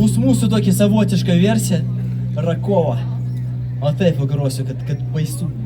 bus mūsų tokia savotiška versija Rakova. O taip pagrosiu, kad baisu būtų.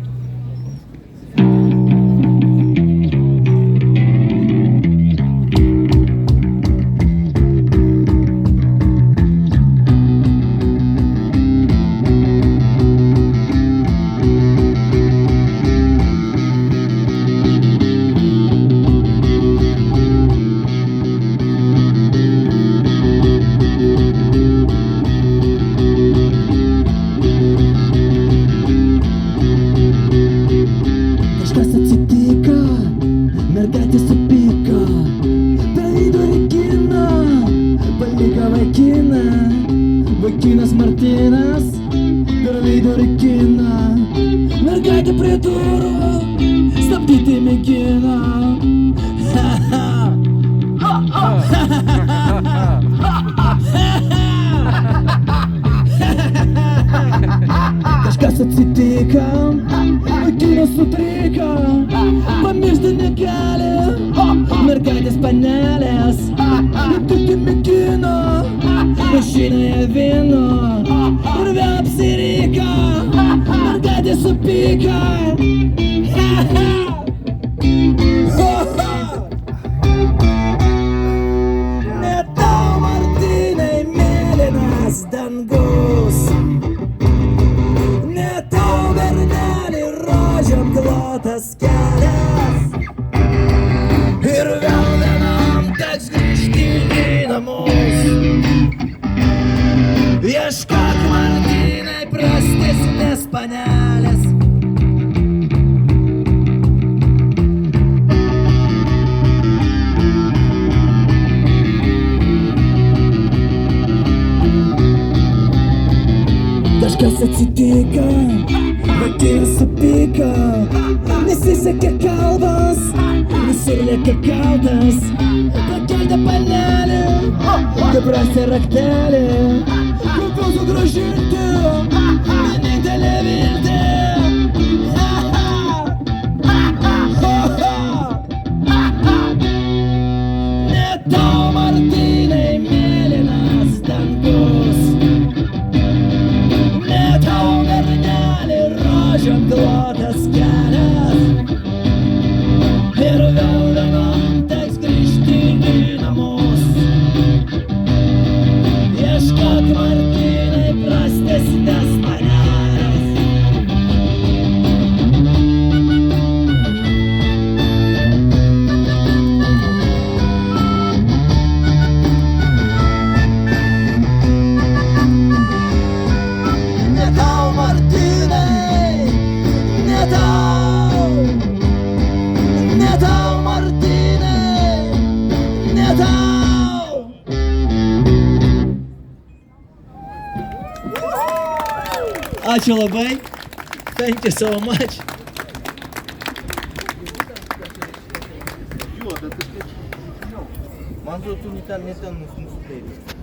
Vaikinas Martynas per vidurį kiną, mergaitė prie durų stabdyti mėgina. Kažkas atsitiko, vaikinas sutriko, pamiršti negali mergaitės panelės, nupirkti mėgino mašinoje vyno ir vėl apsiriko, mergaitė supyko. Ne tau, Martynai, mėlynas dangus, ne tau, berneli, rožėm klotas kelias, ir vėl vienam teks grįžti į namus. Ieškok, Martynai, prastesnės panelės. Kažkas atsitiko, vaikinas supyko, nesisekė kalbos, visur lieka kaltas, pakelta panelė, kaip rasti raktelį. Sugrąžinti vienintelę viltį. Ne tau, Martynai, mėlynas dangus, ne tau, berneli, rožėm klotas kelias, ir vėl vienam teks grįžti į namus. Ieškok, Martynai, prastesnės panelės. Ne tau, Martynai, ne tau, ne tau, Martynai, ne tau. Ačiū labai. Thank you so much. Man atrodo, tu ne ten nusipėlė.